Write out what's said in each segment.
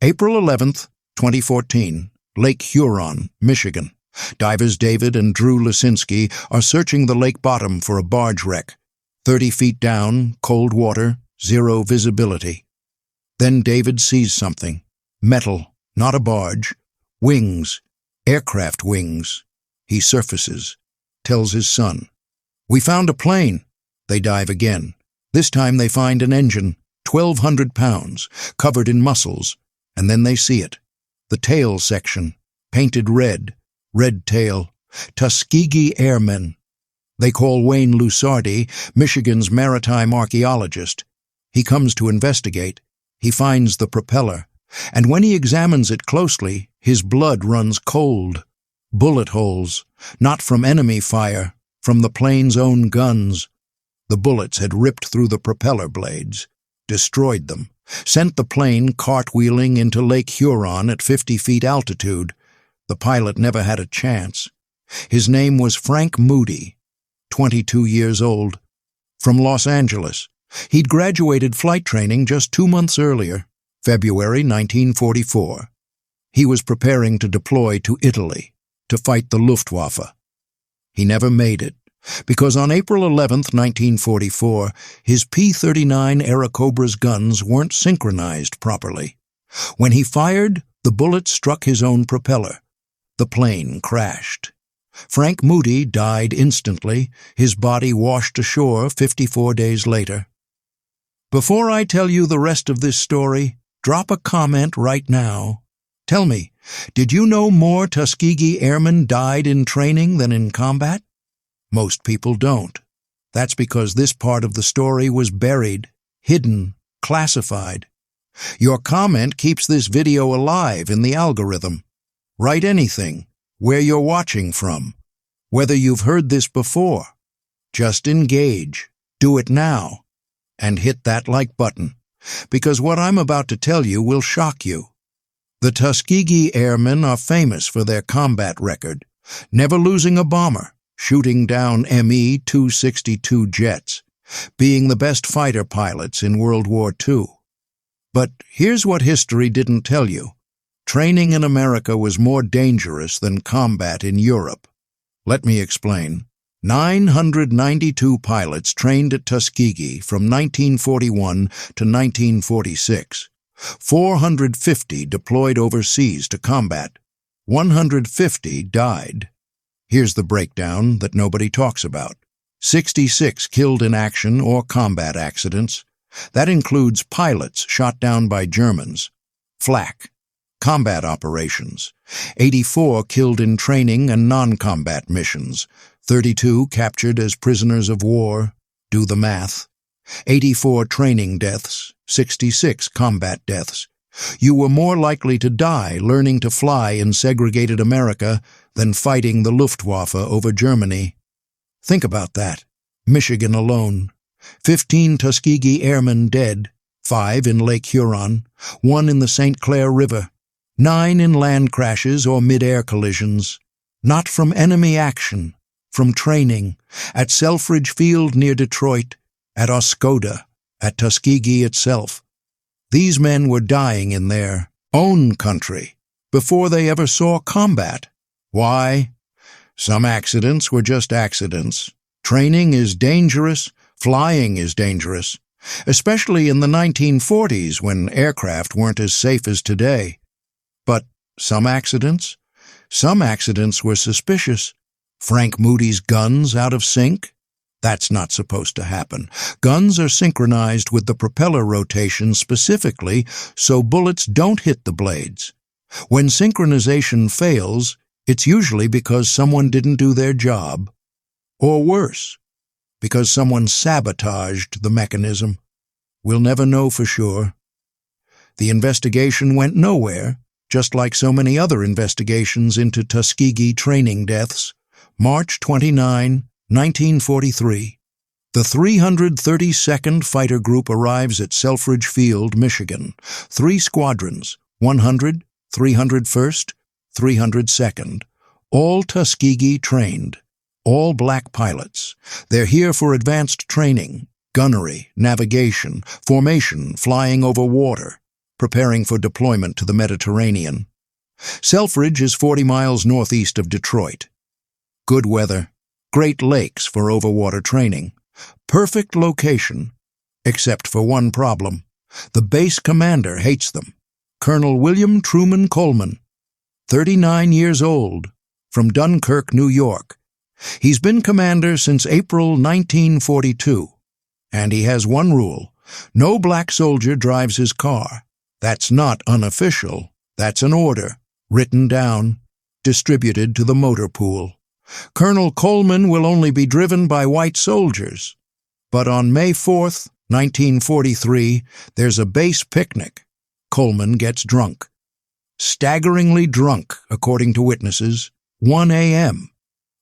April 11th, 2014, Lake Huron, Michigan. Divers David and Drew Lisinski are searching the lake bottom for a barge wreck. 30 feet down, cold water, zero visibility. Then David sees something. Metal, not a barge. Wings, aircraft wings. He surfaces, tells his son. "We found a plane." They dive again. This time they find an engine, 1,200 pounds, covered in muscles, and then they see it. The tail section, painted red, red tail, Tuskegee Airmen. They call Wayne Lusardi, Michigan's maritime archaeologist. He comes to investigate. He finds the propeller, and when he examines it closely, his blood runs cold. Bullet holes, not from enemy fire, from the plane's own guns. The bullets had ripped through the propeller blades, destroyed them, sent the plane cartwheeling into Lake Huron at 50 feet altitude. The pilot never had a chance. His name was Frank Moody, 22 years old, from Los Angeles. He'd graduated flight training just 2 months earlier, February 1944. He was preparing to deploy to Italy to fight the Luftwaffe. He never made it, because on April 11, 1944, his P-39 Aerocobra's guns weren't synchronized properly. When he fired, the bullet struck his own propeller. The plane crashed. Frank Moody died instantly, his body washed ashore 54 days later. Before I tell you the rest of this story, drop a comment right now. Tell me, did you know more Tuskegee Airmen died in training than in combat? Most people don't. That's because this part of the story was buried, hidden, classified. Your comment keeps this video alive in the algorithm. Write anything, where you're watching from, whether you've heard this before. Just engage, do it now, and hit that like button, because what I'm about to tell you will shock you. The Tuskegee Airmen are famous for their combat record, never losing a bomber, shooting down Me-262 jets, being the best fighter pilots in World War II. But here's what history didn't tell you. Training in America was more dangerous than combat in Europe. Let me explain. 992 pilots trained at Tuskegee from 1941 to 1946. 450 deployed overseas to combat. 150 died. Here's the breakdown that nobody talks about. 66 killed in action or combat accidents. That includes pilots shot down by Germans. Flak. Combat operations. 84 killed in training and non-combat missions. 32 captured as prisoners of war. Do the math. 84 training deaths. 66 combat deaths. You were more likely to die learning to fly in segregated America than fighting the Luftwaffe over Germany. Think about that. Michigan alone. 15 Tuskegee Airmen dead, 5 in Lake Huron, 1 in the St. Clair River, 9 in land crashes or mid-air collisions. Not from enemy action, from training, at Selfridge Field near Detroit, at Oscoda, at Tuskegee itself. These men were dying in their own country before they ever saw combat. Why? Some accidents were just accidents. Training is dangerous, flying is dangerous, especially in the 1940s when aircraft weren't as safe as today. But some accidents? Some accidents were suspicious. Frank Moody's guns out of sync? That's not supposed to happen. Guns are synchronized with the propeller rotation specifically so bullets don't hit the blades. When synchronization fails, it's usually because someone didn't do their job. Or worse, because someone sabotaged the mechanism. We'll never know for sure. The investigation went nowhere, just like so many other investigations into Tuskegee training deaths. March 29, 1943. The 332nd Fighter Group arrives at Selfridge Field, Michigan. 3 squadrons, 100, 301st, 302nd. All Tuskegee trained. All black pilots. They're here for advanced training, gunnery, navigation, formation, flying over water. preparing for deployment to the Mediterranean. Selfridge is 40 miles northeast of Detroit. Good weather, Great Lakes for overwater training. Perfect location, except for one problem. The base commander hates them. Colonel William Truman Colman, 39 years old, from Dunkirk, New York. He's been commander since April 1942, and he has one rule: no black soldier drives his car. That's not unofficial, that's an order, written down, distributed to the motor pool. Colonel Colman will only be driven by white soldiers. But on May 4th, 1943, there's a base picnic. Colman gets drunk. Staggeringly drunk, according to witnesses, 1 a.m.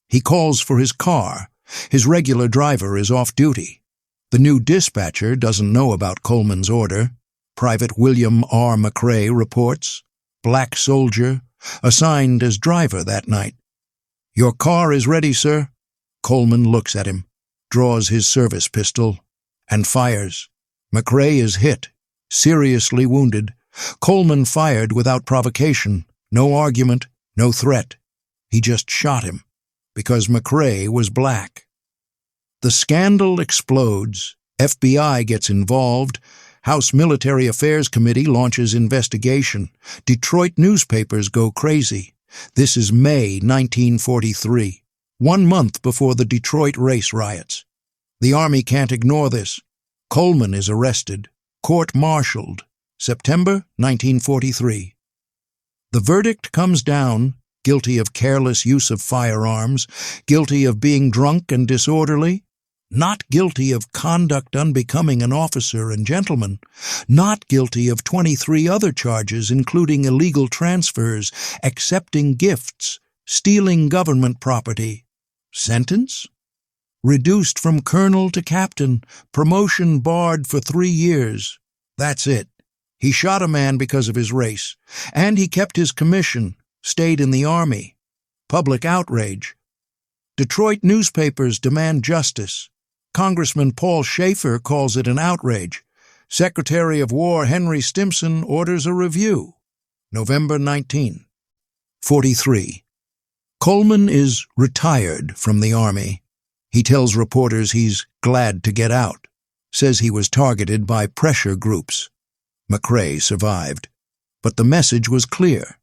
He calls for his car. His regular driver is off duty. The new dispatcher doesn't know about Colman's order. Private William R. McRae reports, black soldier, assigned as driver that night. "Your car is ready, sir." Colman looks at him, draws his service pistol, and fires. McRae is hit, seriously wounded. Colman fired without provocation, no argument, no threat. He just shot him, because McRae was black. The scandal explodes. FBI gets involved. House Military Affairs Committee launches investigation. Detroit newspapers go crazy. This is May 1943, 1 month before the Detroit race riots. The Army can't ignore this. Colman is arrested, court-martialed, September 1943. The verdict comes down: guilty of careless use of firearms, guilty of being drunk and disorderly, not guilty of conduct unbecoming an officer and gentleman, not guilty of 23 other charges including illegal transfers, accepting gifts, stealing government property. Sentence? Reduced from colonel to captain, promotion barred for 3 years. That's it. He shot a man because of his race, and he kept his commission, stayed in the Army. Public outrage. Detroit newspapers demand justice. Congressman Paul Schaefer calls it an outrage. Secretary of War Henry Stimson orders a review. November 1943. Colman is retired from the Army. He tells reporters he's glad to get out, says he was targeted by pressure groups. McRae survived, but the message was clear.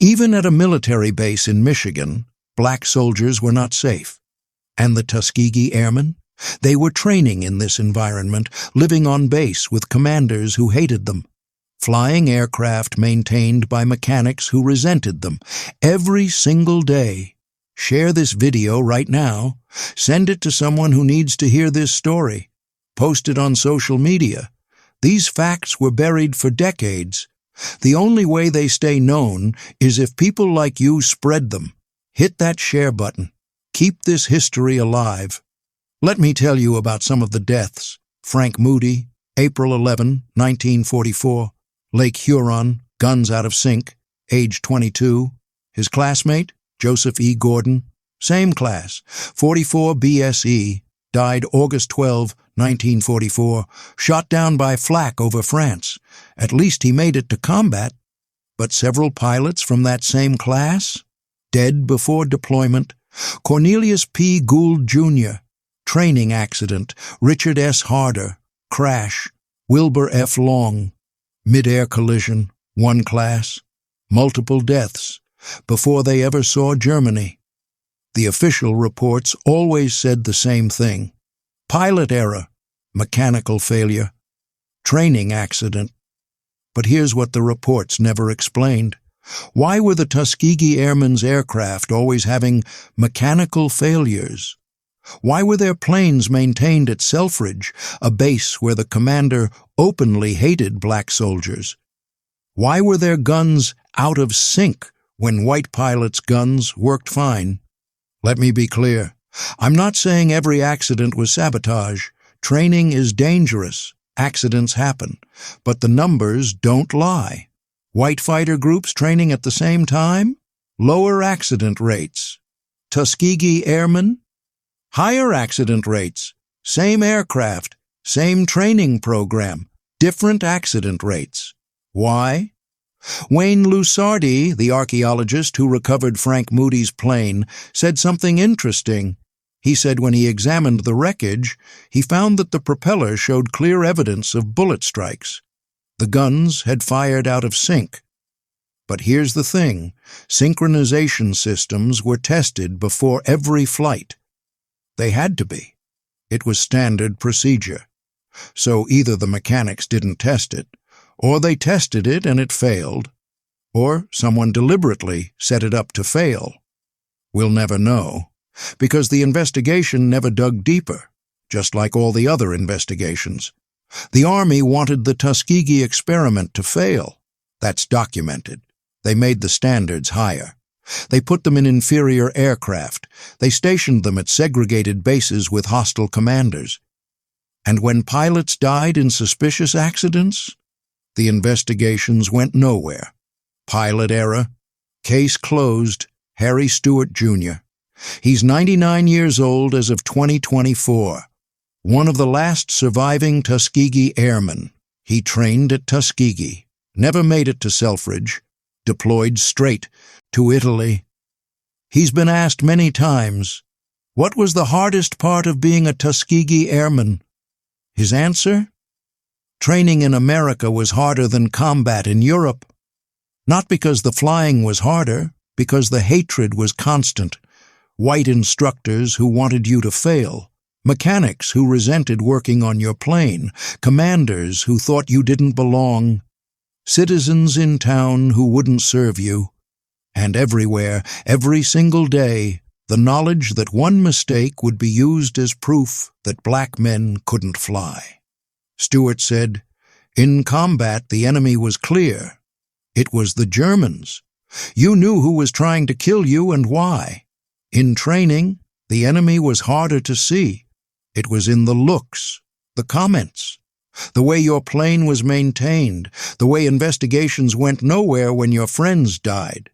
Even at a military base in Michigan, black soldiers were not safe. And the Tuskegee Airmen? They were training in this environment, living on base with commanders who hated them. Flying aircraft maintained by mechanics who resented them. Every single day. Share this video right now. Send it to someone who needs to hear this story. Post it on social media. These facts were buried for decades. The only way they stay known is if people like you spread them. Hit that share button. Keep this history alive. Let me tell you about some of the deaths. Frank Moody, April 11, 1944. Lake Huron, guns out of sync, age 22. His classmate, Joseph E. Gordon, same class, 44 BSE, died August 12, 1944, shot down by flak over France. At least he made it to combat. But several pilots from that same class? Dead before deployment. Cornelius P. Gould, Jr., training accident. Richard S. Harder, crash. Wilbur F. Long, mid-air collision, one class. Multiple deaths before they ever saw Germany. The official reports always said the same thing. Pilot error, mechanical failure, training accident. But here's what the reports never explained. Why were the Tuskegee Airmen's aircraft always having mechanical failures? Why were their planes maintained at Selfridge, a base where the commander openly hated black soldiers? Why were their guns out of sync when white pilots' guns worked fine? Let me be clear. I'm not saying every accident was sabotage. Training is dangerous. Accidents happen. But the numbers don't lie. White fighter groups training at the same time? Lower accident rates. Tuskegee Airmen? Higher accident rates. Same aircraft, same training program, different accident rates. Why? Wayne Lusardi, the archaeologist who recovered Frank Moody's plane, said something interesting. He said when he examined the wreckage, he found that the propeller showed clear evidence of bullet strikes. The guns had fired out of sync. But here's the thing, synchronization systems were tested before every flight. They had to be. It was standard procedure. So either the mechanics didn't test it, or they tested it and it failed, or someone deliberately set it up to fail. We'll never know, because the investigation never dug deeper, just like all the other investigations. The Army wanted the Tuskegee experiment to fail. That's documented. They made the standards higher. They put them in inferior aircraft. They stationed them at segregated bases with hostile commanders. And when pilots died in suspicious accidents, the investigations went nowhere. Pilot error. Case closed. Harry Stewart, Jr. He's 99 years old as of 2024. One of the last surviving Tuskegee Airmen. He trained at Tuskegee, never made it to Selfridge, deployed straight to Italy. He's been asked many times, what was the hardest part of being a Tuskegee Airman? His answer? Training in America was harder than combat in Europe. Not because the flying was harder, because the hatred was constant. White instructors who wanted you to fail. Mechanics who resented working on your plane, commanders who thought you didn't belong, citizens in town who wouldn't serve you, and everywhere, every single day, the knowledge that one mistake would be used as proof that black men couldn't fly. Stewart said, in combat the enemy was clear. It was the Germans. You knew who was trying to kill you and why. In training, the enemy was harder to see. It was in the looks, the comments, the way your plane was maintained, the way investigations went nowhere when your friends died.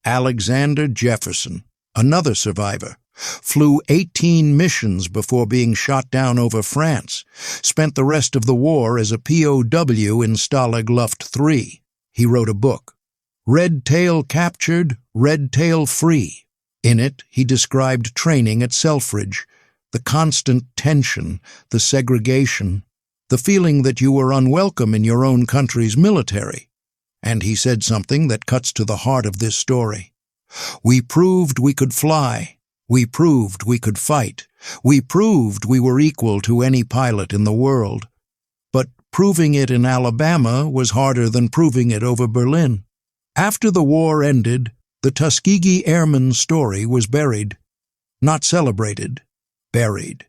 Alexander Jefferson, another survivor, flew 18 missions before being shot down over France, spent the rest of the war as a POW in Stalag Luft III. He wrote a book, Red Tail Captured, Red Tail Free. In it, he described training at Selfridge, the constant tension, the segregation, the feeling that you were unwelcome in your own country's military. And he said something that cuts to the heart of this story. We proved we could fly. We proved we could fight. We proved we were equal to any pilot in the world. But proving it in Alabama was harder than proving it over Berlin. After the war ended, the Tuskegee Airmen story was buried. Not celebrated. Buried,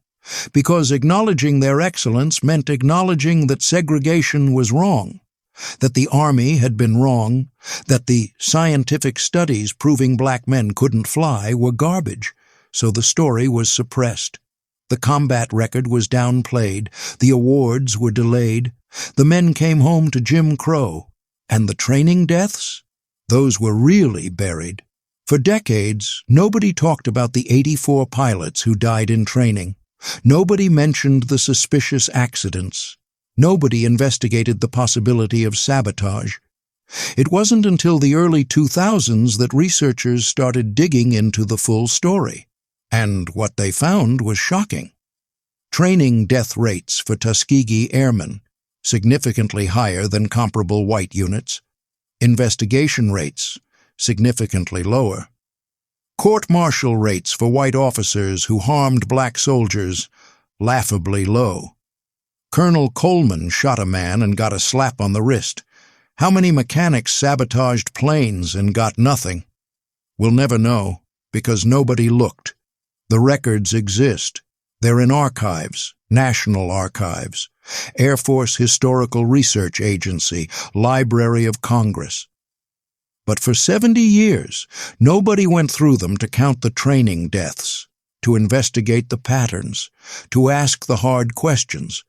because acknowledging their excellence meant acknowledging that segregation was wrong, that the Army had been wrong, that the scientific studies proving black men couldn't fly were garbage, so the story was suppressed. The combat record was downplayed, the awards were delayed, the men came home to Jim Crow, and the training deaths? Those were really buried. For decades, nobody talked about the 84 pilots who died in training. Nobody mentioned the suspicious accidents. Nobody investigated the possibility of sabotage. It wasn't until the early 2000s that researchers started digging into the full story. And what they found was shocking. Training death rates for Tuskegee Airmen, significantly higher than comparable white units. Investigation rates, significantly lower. Court-martial rates for white officers who harmed black soldiers, laughably low. Colonel Colman shot a man and got a slap on the wrist. How many mechanics sabotaged planes and got nothing? We'll never know, because nobody looked. The records exist. They're in archives, National Archives, Air Force Historical Research Agency, Library of Congress. But for 70 years, nobody went through them to count the training deaths, to investigate the patterns, to ask the hard questions.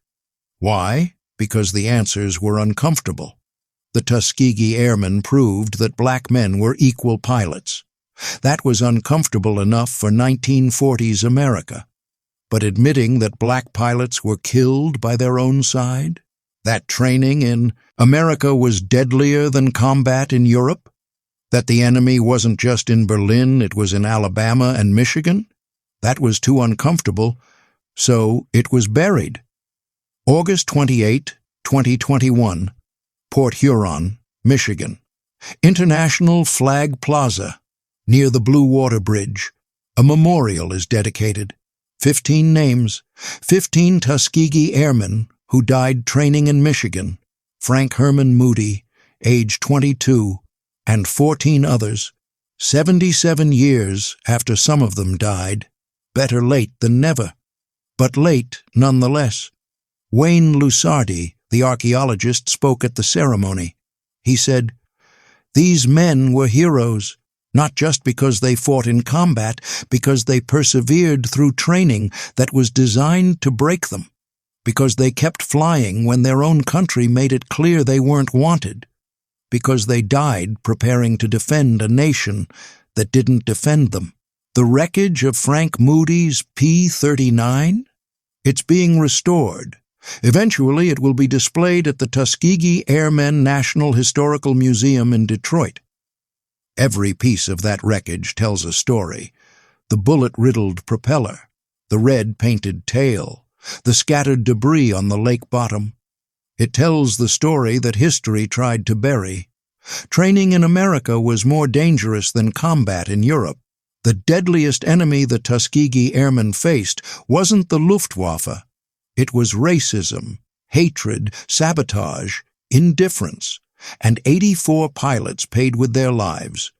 Why? Because the answers were uncomfortable. The Tuskegee Airmen proved that black men were equal pilots. That was uncomfortable enough for 1940s America. But admitting that black pilots were killed by their own side? That training in America was deadlier than combat in Europe? That the enemy wasn't just in Berlin, it was in Alabama and Michigan? That was too uncomfortable, so it was buried. August 28, 2021, Port Huron, Michigan. International Flag Plaza, near the Blue Water Bridge. A memorial is dedicated. 15 names, 15 Tuskegee Airmen who died training in Michigan, Frank Herman Moody, age 22, and 14 others, 77 years after some of them died. Better late than never, but late nonetheless. Wayne Lusardi, the archaeologist, spoke at the ceremony. He said, "These men were heroes, not just because they fought in combat, because they persevered through training that was designed to break them, because they kept flying when their own country made it clear they weren't wanted, because they died preparing to defend a nation that didn't defend them." The wreckage of Frank Moody's P-39? It's being restored. Eventually, it will be displayed at the Tuskegee Airmen National Historical Museum in Detroit. Every piece of that wreckage tells a story. The bullet-riddled propeller, the red-painted tail, the scattered debris on the lake bottom. It tells the story that history tried to bury. Training in America was more dangerous than combat in Europe. The deadliest enemy the Tuskegee Airmen faced wasn't the Luftwaffe. It was racism, hatred, sabotage, indifference, and 84 pilots paid with their lives.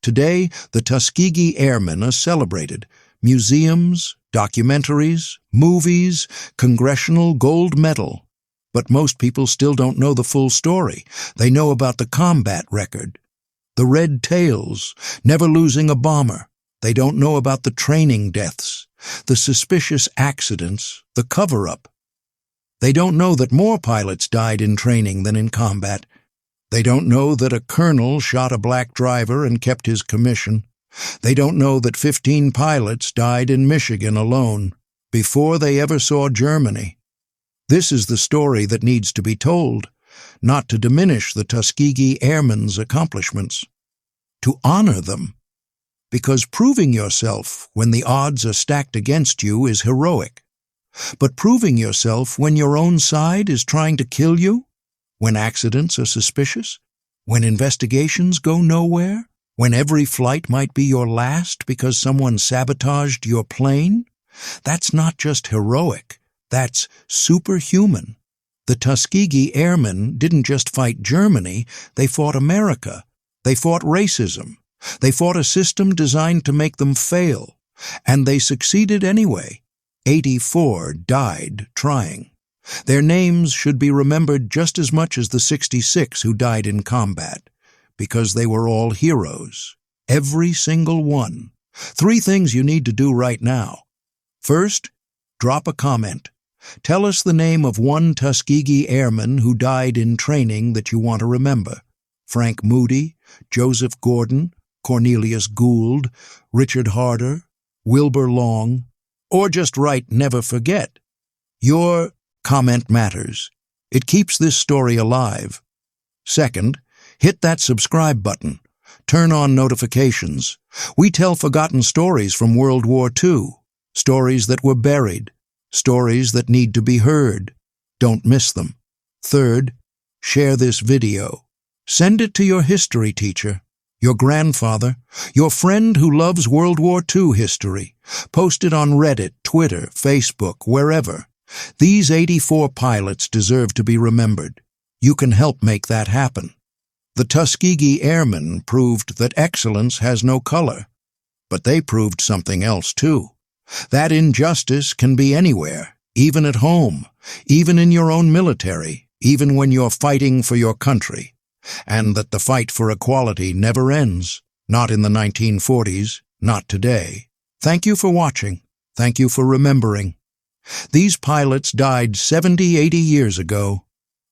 Today, the Tuskegee Airmen are celebrated. Museums, documentaries, movies, congressional gold medal. But most people still don't know the full story. They know about the combat record, the red tails, never losing a bomber. They don't know about the training deaths, the suspicious accidents, the cover-up. They don't know that more pilots died in training than in combat. They don't know that a colonel shot a black driver and kept his commission. They don't know that 15 pilots died in Michigan alone, before they ever saw Germany. This is the story that needs to be told, not to diminish the Tuskegee Airmen's accomplishments, to honor them. Because proving yourself when the odds are stacked against you is heroic. But proving yourself when your own side is trying to kill you, when accidents are suspicious, when investigations go nowhere, when every flight might be your last because someone sabotaged your plane, that's not just heroic, that's superhuman. The Tuskegee Airmen didn't just fight Germany, they fought America. They fought racism. They fought a system designed to make them fail, and they succeeded anyway. 84 died trying. Their names should be remembered just as much as the 66 who died in combat, because they were all heroes, every single one. 3 things you need to do right now. First, drop a comment. Tell us the name of one Tuskegee Airman who died in training that you want to remember. Frank Moody, Joseph Gordon, Cornelius Gould, Richard Harder, Wilbur Long, or just write "Never Forget." Your comment matters. It keeps this story alive. Second, hit that subscribe button. Turn on notifications. We tell forgotten stories from World War II, stories that were buried, stories that need to be heard. Don't miss them. Third, share this video. Send it to your history teacher, your grandfather, your friend who loves World War II history. Post it on Reddit, Twitter, Facebook, wherever. These 84 pilots deserve to be remembered. You can help make that happen. The Tuskegee Airmen proved that excellence has no color, but they proved something else too. That injustice can be anywhere, even at home, even in your own military, even when you're fighting for your country. And that the fight for equality never ends, not in the 1940s, not today. Thank you for watching. Thank you for remembering. These pilots died 70, 80 years ago,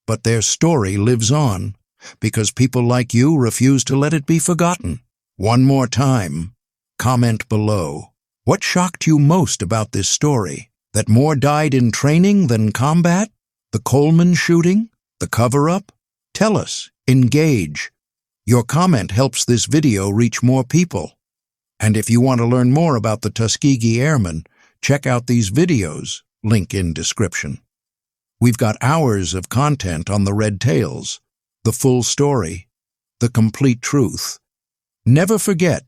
but their story lives on, because people like you refuse to let it be forgotten. One more time, comment below. What shocked you most about this story? That more died in training than combat? The Colman shooting? The cover-up? Tell us. Engage. Your comment helps this video reach more people. And if you want to learn more about the Tuskegee Airmen, check out these videos, link in description. We've got hours of content on the red tails, the full story, the complete truth. Never forget,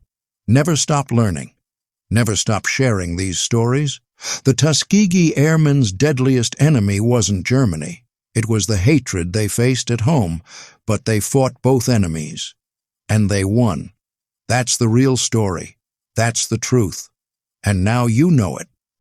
never stop learning, never stop sharing these stories. The Tuskegee Airmen's deadliest enemy wasn't Germany. It was the hatred they faced at home, but they fought both enemies. And they won. That's the real story. That's the truth. And now you know it.